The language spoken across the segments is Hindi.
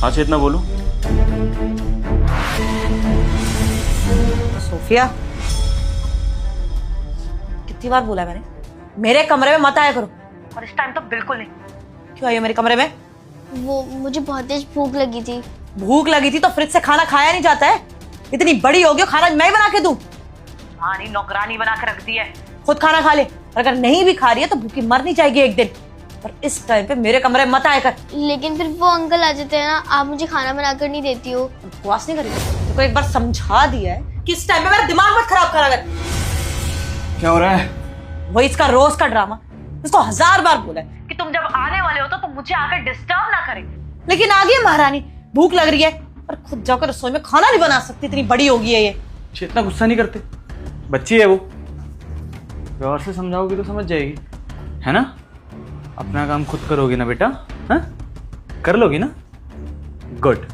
हाँ चेतना बोलो। सोफिया, कितनी बार बोला मैंने, मेरे कमरे में मत आया करो। और इस टाइम तो बिल्कुल नहीं। क्यों आई हो मेरे कमरे में? वो मुझे बहुत तेज भूख लगी थी। भूख लगी थी तो फ्रिज से खाना खाया नहीं जाता है? इतनी बड़ी हो गई, खाना मैं बना के दूं? हाँ नहीं, नौकरानी बना के रख दी है, खुद खाना खा ले। और अगर नहीं भी खा रही है तो भूखी मरनी चाहिए एक दिन। पर इस टाइम पे मेरे कमरे में मत आया कर। लेकिन फिर वो अंकल आ जाते हैं ना, आप मुझे खाना बनाकर नहीं देती हो। उपवास नहीं करी तो एक बार समझा दिया है कि इस टाइम पे मेरा दिमाग मत खराब करा कर। क्या हो रहा है? वही इसका रोज का ड्रामा। इसको 1000 बार बोला है कि तुम जब आने वाले हो तो तुम मुझे आकर डिस्टर्ब ना करे, लेकिन आ गई महारानी, भूख लग रही है और खुद जाकर रसोई में खाना नहीं बना सकती, इतनी बड़ी होगी है ये। चेतना गुस्सा नहीं करते, बच्ची है वो, प्यार से समझाओगी तो समझ जाएगी, है ना? अपना काम खुद करोगी ना बेटा? हाँ, कर लोगी ना? गुड।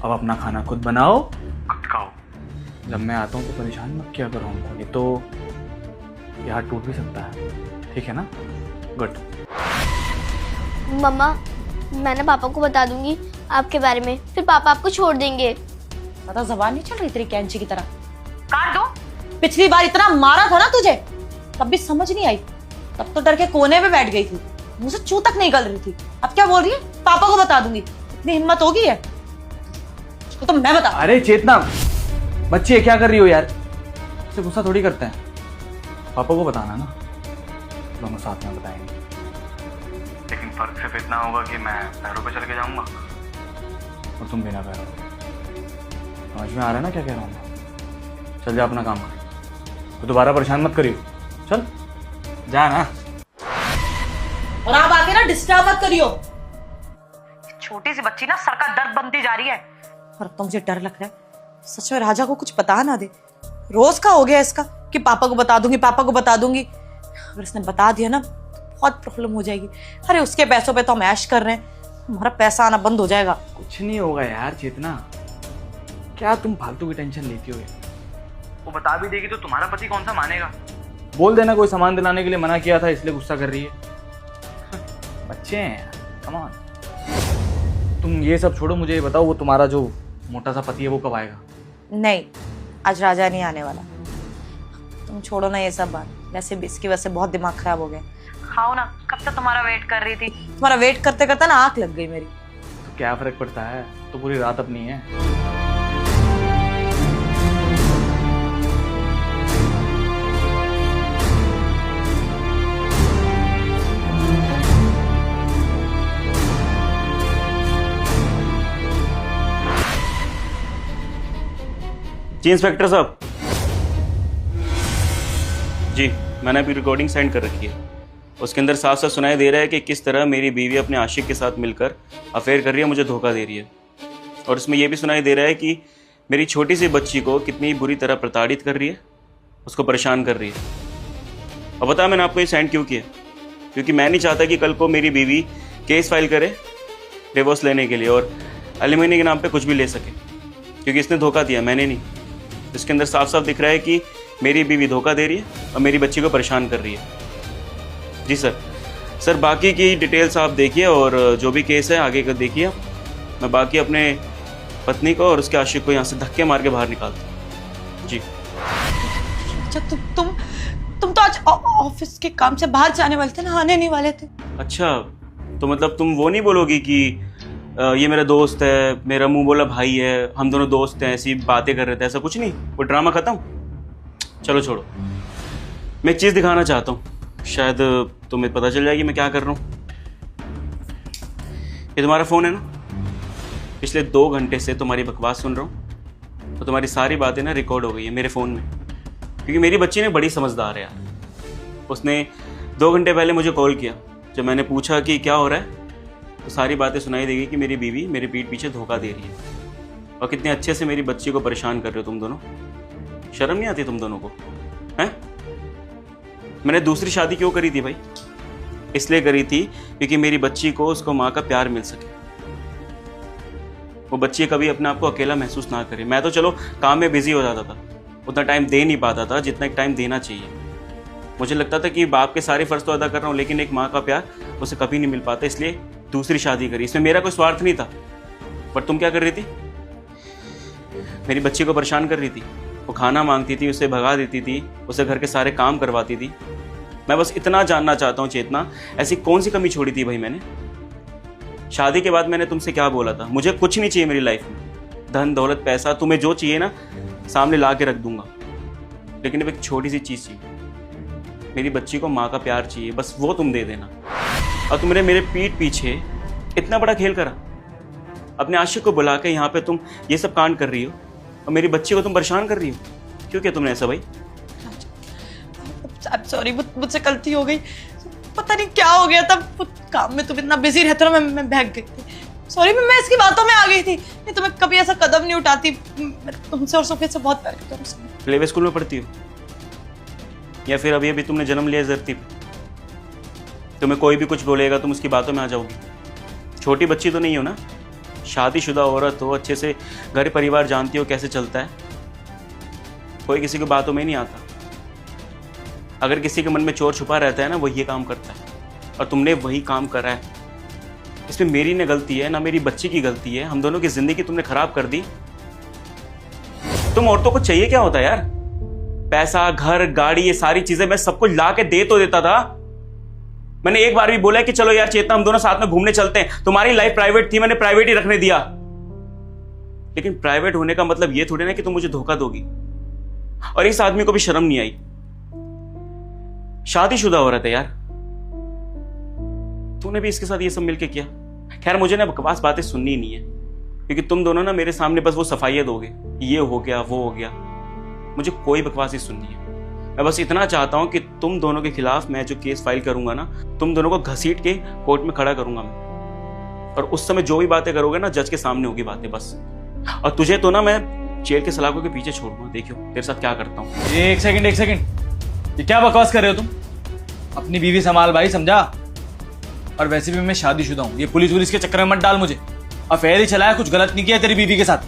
अब अपना खाना खुद बनाओ, खुद खाओ। जब मैं आता हूँ तो परेशान मत किया करो हमको, ये तो ये हाथ टूट भी सकता है, ठीक है ना? गुड। मम्मा, मैं ना पापा को बता दूंगी आपके बारे में, फिर पापा आपको छोड़ देंगे। पता जबान नहीं चल रही तेरी कैंची की तरह? काट दो। पिछली बार इतना मारा था ना तुझे, तब भी समझ नहीं आई, तब तो डर के कोने में बैठ गई थी, मुझसे चू तक नहीं गल रही थी। अब क्या बोल रही है? पापा को बता दूंगी। इतनी हिम्मत होगी है तो मैं बता। अरे चेतना, बच्ची है, क्या कर रही हो यार? इससे गुस्सा थोड़ी करते हैं। पापा को बताना ना, दोनों साथ में बताएंगे। लेकिन फर्क सिर्फ इतना होगा कि मैं पैरों पे चल के जाऊंगा और तुम बिना पैरों। समझ में आ रहा है ना क्या कह रहा हूँ? चल जा अपना काम कर, तो दोबारा परेशान मत करियो। चल जा ना। और आप आके ना डिस्टर्ब मत करियो। छोटी सी बच्ची ना सर का दर्द बनती जा रही है। और अब तो मुझे डर लग रहा है सच में राजा को कुछ बता ना दे। रोज का हो गया इसका कि पापा को बता दूंगी, पापा को बता दूंगी। अगर इसने बता दिया ना तो बहुत प्रॉब्लम हो जाएगी। अरे उसके पैसों पे तो हम ऐश कर रहे हैं, हमारा पैसा आना बंद हो जाएगा। कुछ नहीं होगा यार चेतना, क्या तुम फालतू की टेंशन लेती हो यार? वो बता भी देगी तो तुम्हारा पति कौन सा मानेगा? बोल देना कोई सामान दिलाने के लिए मना किया था इसलिए गुस्सा कर रही है। बच्चे हैं, कम ऑन। तुम ये सब छोड़ो, मुझे ये बताओ वो तुम्हारा जो मोटा सा पति है वो कब आएगा? नहीं, आज राजा नहीं आने वाला। तुम छोड़ो ना ये सब बात, वैसे भी इसकी वजह से बहुत दिमाग खराब हो गया। खाओ ना, कब से तुम्हारा वेट कर रही थी। तुम्हारा वेट करते करते ना आंख लग गई मेरी। तो क्या फर्क पड़ता है, तो पूरी रात अपनी है। जी इंस्पेक्टर साहब। जी मैंने अभी रिकॉर्डिंग सेंड कर रखी है, उसके अंदर साफ साफ सुनाई दे रहा है कि किस तरह मेरी बीवी अपने आशिक के साथ मिलकर अफेयर कर रही है, मुझे धोखा दे रही है। और इसमें यह भी सुनाई दे रहा है कि मेरी छोटी सी बच्ची को कितनी बुरी तरह प्रताड़ित कर रही है, उसको परेशान कर रही है। और बता मैंने आपको ये सेंड क्यों किया? क्योंकि मैं नहीं चाहता कि कल को मेरी बीवी केस फाइल करे डिवोर्स लेने के लिए और एलिमनी के नाम पे कुछ भी ले सके, क्योंकि इसने धोखा दिया, मैंने नहीं। इसके अंदर साफ साफ दिख रहा है कि मेरी बीवी धोखा दे रही है और मेरी बच्ची को परेशान कर रही है। जी सर बाकी की डिटेल्स आप देखिए और जो भी केस है आगे का देखिए। मैं बाकी अपने पत्नी को और उसके आशिक को यहाँ से धक्के मार के बाहर निकालता हूँ। जी। अच्छा तुम तो आज ऑफिस के काम से बाहर जाने वाले थे ना, आने नहीं वाले थे? अच्छा, तो मतलब तुम वो नहीं बोलोगी कि ये मेरा दोस्त है, मेरा मुंह बोला भाई है, हम दोनों दोस्त हैं, ऐसी बातें कर रहे थे, ऐसा कुछ नहीं? वो ड्रामा खत्म? चलो छोड़ो, मैं एक चीज़ दिखाना चाहता हूँ, शायद तुम्हें पता चल जाएगी मैं क्या कर रहा हूँ। ये तुम्हारा फ़ोन है ना? पिछले 2 घंटे से तुम्हारी बकवास सुन रहा हूँ तो तुम्हारी सारी बातें ना रिकॉर्ड हो गई है मेरे फ़ोन में, क्योंकि मेरी बच्ची ने बड़ी समझदार है यार। उसने 2 घंटे पहले मुझे कॉल किया, जब मैंने पूछा कि क्या हो रहा है तो सारी बातें सुनाई देगी कि मेरी बीवी मेरे पीठ पीछे धोखा दे रही है और कितने अच्छे से मेरी बच्ची को परेशान कर रहे हो तुम दोनों। शर्म नहीं आती तुम दोनों को? हैं? मैंने दूसरी शादी क्यों करी थी भाई? इसलिए करी थी क्योंकि मेरी बच्ची को उसको माँ का प्यार मिल सके, वो बच्ची कभी अपने आप को अकेला महसूस ना करे। मैं तो चलो काम में बिजी हो जाता था, उतना टाइम दे नहीं पाता था जितना एक टाइम देना चाहिए। मुझे लगता था कि बाप के सारे फर्ज तो अदा कर रहा हूँ, लेकिन एक माँ का प्यार उसे कभी नहीं मिल पाता, इसलिए दूसरी शादी करी। इसमें मेरा कोई स्वार्थ नहीं था, बट तुम क्या कर रही थी? मेरी बच्ची को परेशान कर रही थी। वो खाना मांगती थी, उसे भगा देती थी, उसे घर के सारे काम करवाती थी। मैं बस इतना जानना चाहता हूँ चेतना, ऐसी कौन सी कमी छोड़ी थी भाई मैंने? शादी के बाद मैंने तुमसे क्या बोला था? मुझे कुछ नहीं चाहिए मेरी लाइफ में, धन दौलत पैसा, तुम्हें जो चाहिए ना सामने ला के रख दूंगा, लेकिन अब एक छोटी सी चीज़ चाहिए, मेरी बच्ची को माँ का प्यार चाहिए, बस वो तुम दे देना। और तुमने मेरे पीठ पीछे इतना बड़ा खेल करा, अपने आशिक को बुला के यहाँ पे तुम ये सब कांड कर रही हो और मेरी बच्ची को तुम परेशान कर रही हो। क्यों किया तुमने ऐसा भाई? सॉरी, मुझसे गलती हो गई। पता नहीं क्या हो गया था, काम में तुम इतना बिजी रहते हो, मैं बहक गई थी। सॉरी, मैं इसकी बातों में आ गई थी। नहीं तो मैं कभी ऐसा कदम नहीं उठाती। मैं तुमसे और सोफिया से बहुत प्यार करती हूँ। प्ले स्कूल में पढ़ती हो या फिर अभी अभी तुमने जन्म लिया इस धरती पे? तुम्हें कोई भी कुछ बोलेगा तुम उसकी बातों में आ जाओगी। छोटी बच्ची तो नहीं हो ना, शादीशुदा औरत हो, अच्छे से घर परिवार जानती हो कैसे चलता है। कोई किसी की बातों में नहीं आता। अगर किसी के मन में चोर छुपा रहता है ना, वो ये काम करता है, और तुमने वही काम करा है। इसमें मेरी ना गलती है ना मेरी बच्ची की गलती है, हम दोनों की जिंदगी तुमने खराब कर दी। तुम औरतों को चाहिए क्या होता है यार? पैसा, घर, गाड़ी, ये सारी चीजें मैं सब कुछ ला के दे तो देता था। मैंने एक बार भी बोला कि चलो यार चेतना हम दोनों साथ में घूमने चलते हैं। तुम्हारी लाइफ प्राइवेट थी, मैंने प्राइवेट ही रखने दिया। लेकिन प्राइवेट होने का मतलब ये थोड़ी ना कि तुम मुझे धोखा दोगी। और इस आदमी को भी शर्म नहीं आई, शादीशुदा औरत है यार। तूने भी इसके साथ ये सब मिलके किया। खैर मुझे ना बकवास बातें सुननी नहीं है, क्योंकि तुम दोनों ना मेरे सामने बस वो सफाइयां दोगे, ये हो गया वो हो गया। मुझे कोई बकवास ही सुननी है। मैं बस इतना चाहता हूं कि तुम दोनों के खिलाफ मैं जो केस फाइल करूंगा ना, तुम दोनों को घसीट के कोर्ट में खड़ा करूंगा मैं। और उस समय जो भी बातें करोगे ना, जज के सामने होगी बातें बस। और तुझे तो ना मैं जेल के सलाखों के पीछे छोड़ूंगा। देखियो तेरे साथ क्या करता हूँ। एक सेकंड, ये क्या बकवास कर रहे हो तुम? अपनी बीवी संभाल भाई, समझा? और वैसे भी मैं शादीशुदा हूँ, ये पुलिस वुलिस के चक्कर में मत डाल मुझे। अफेयर ही चलाया, कुछ गलत नहीं किया तेरी बीवी के साथ।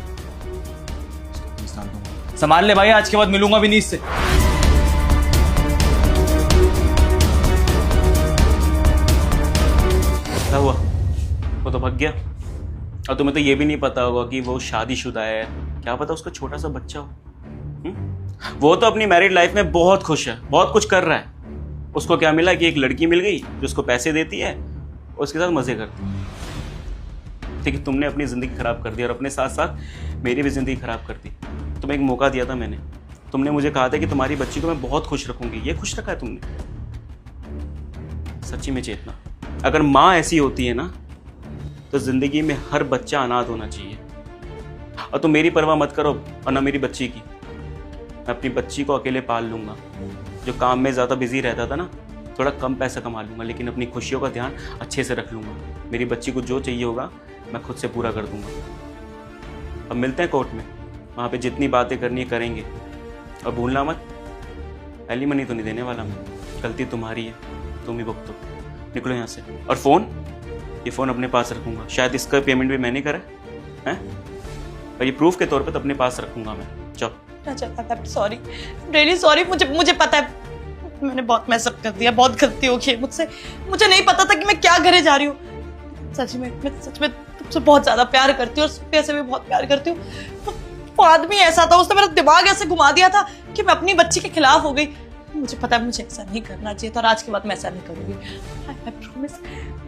संभाल ले भाई, आज के बाद मिलूंगा भी नहीं इससे। क्या हुआ? वो तो भाग गया। और तुम्हें तो ये भी नहीं पता होगा कि वो शादीशुदा है। क्या पता उसका छोटा सा बच्चा हो। वो तो अपनी मैरिड लाइफ में बहुत खुश है, बहुत कुछ कर रहा है। उसको क्या मिला कि एक लड़की मिल गई जो उसको पैसे देती है, उसके साथ मजे करती है। लेकिन तुमने अपनी जिंदगी खराब कर दी और अपने साथ साथ मेरी भी जिंदगी खराब कर दी। तुम्हें एक मौका दिया था मैंने, तुमने मुझे कहा था कि तुम्हारी बच्ची को मैं बहुत खुश रखूंगी। ये खुश रखा है तुमने? सच्ची में चेतना, अगर माँ ऐसी होती है ना, तो जिंदगी में हर बच्चा अनाथ होना चाहिए। और तुम मेरी परवाह मत करो और ना मेरी बच्ची की। मैं अपनी बच्ची को अकेले पाल लूंगा। जो काम में ज़्यादा बिजी रहता था ना, थोड़ा कम पैसा कमा लूंगा, लेकिन अपनी खुशियों का ध्यान अच्छे से रख लूंगा। मेरी बच्ची को जो चाहिए होगा मैं खुद से पूरा कर दूंगा। अब मिलते हैं कोर्ट में, वहाँ पे जितनी बातें करनी है करेंगे। और भूलना मत, एलिमनी तो नहीं देने वाला मैं। गलती तुम्हारी है, तुम ही भुगतो। निकलो यहाँ से। और फ़ोन, ये फ़ोन अपने पास रखूंगा। शायद इसका पेमेंट भी मैंने करा है, और ये प्रूफ के तौर पर अपने पास रखूंगा मैं। चलो। Sorry, really sorry. मुझे पता है मैंने बहुत मैसअप कर दिया, बहुत गलती हो गई मुझसे। मुझे नहीं पता था कि मैं क्या करे जा रही हूँ। सच में मैं तुमसे बहुत ज्यादा प्यार करती हूँ और सोफिया से भी बहुत प्यार करती हूँ। वो आदमी ऐसा था, उसने मेरा दिमाग ऐसे घुमा दिया था कि मैं अपनी बच्ची के खिलाफ हो गई। मुझे पता है मुझे ऐसा नहीं करना चाहिए था, और आज के बाद मैं ऐसा नहीं करूंगी। I promise।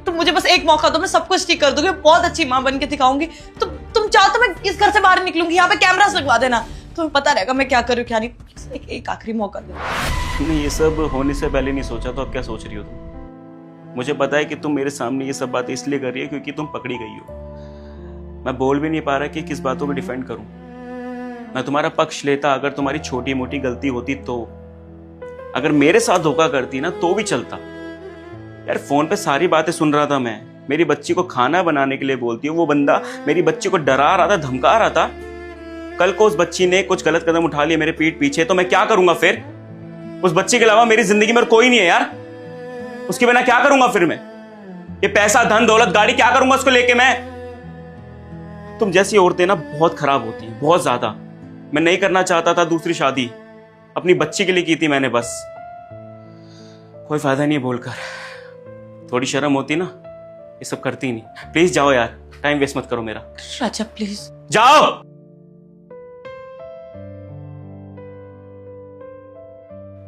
तुम मुझे बस एक मौका दो, मैं सब कुछ ठीक कर दूंगी। बहुत अच्छी माँ बन के दिखाऊंगी। तुम चाहो तो मैं इस घर से बाहर निकलूंगी। यहाँ पे कैमरास लगवा देना, तुम्हें पता रहेगा मैं क्या करूँ क्या नहीं। एक आखिरी मौका दो। तुमने ये सब होने से पहले नहीं सोचा तो अब क्या सोच रही हो तुम? मुझे पता है कि तुम मेरे सामने ये सब बातें इसलिए कर रही है क्योंकि तुम पकड़ी गई हो। मैं बोल भी नहीं पा रहा कि किस बातों पे डिफेंड करूं। मैं तुम्हारा पक्ष लेता अगर तुम्हारी छोटी मोटी गलती होती तो। अगर मेरे साथ धोखा करती ना तो भी चलता यार। फोन पे सारी बातें सुन रहा था मैं। मेरी बच्ची को खाना बनाने के लिए बोलती हूँ, वो बंदा मेरी बच्ची को डरा रहा था, धमका रहा था। कल को उस बच्ची ने कुछ गलत कदम उठा लिया मेरे पीठ पीछे, तो मैं क्या करूंगा फिर? उस बच्ची के अलावा मेरी जिंदगी में कोई नहीं है यार। उसके बिना क्या करूंगा फिर मैं? ये पैसा, धन, दौलत, गाड़ी क्या करूंगा उसको लेके मैं? तुम जैसी औरतें ना बहुत खराब होती हैं, बहुत ज्यादा। मैं नहीं करना चाहता था दूसरी शादी, अपनी बच्ची के लिए की थी मैंने बस। कोई फायदा नहीं बोलकर। थोड़ी शर्म होती ना, ये सब करती नहीं। प्लीज जाओ यार। टाइम वेस्ट मत करो मेरा। राजा प्लीज। जाओ।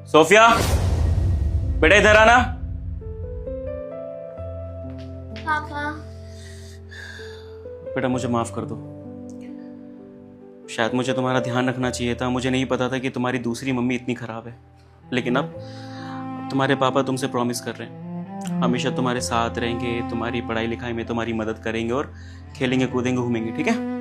सोफिया, बेटा इधर आना। पापा। बेटा मुझे माफ कर दो। शायद मुझे तुम्हारा ध्यान रखना चाहिए था, मुझे नहीं पता था कि तुम्हारी दूसरी मम्मी इतनी खराब है। लेकिन अब तुम्हारे पापा तुमसे प्रॉमिस कर रहे हैं हमेशा तुम्हारे साथ रहेंगे, तुम्हारी पढ़ाई लिखाई में तुम्हारी मदद करेंगे और खेलेंगे कूदेंगे घूमेंगे, ठीक है?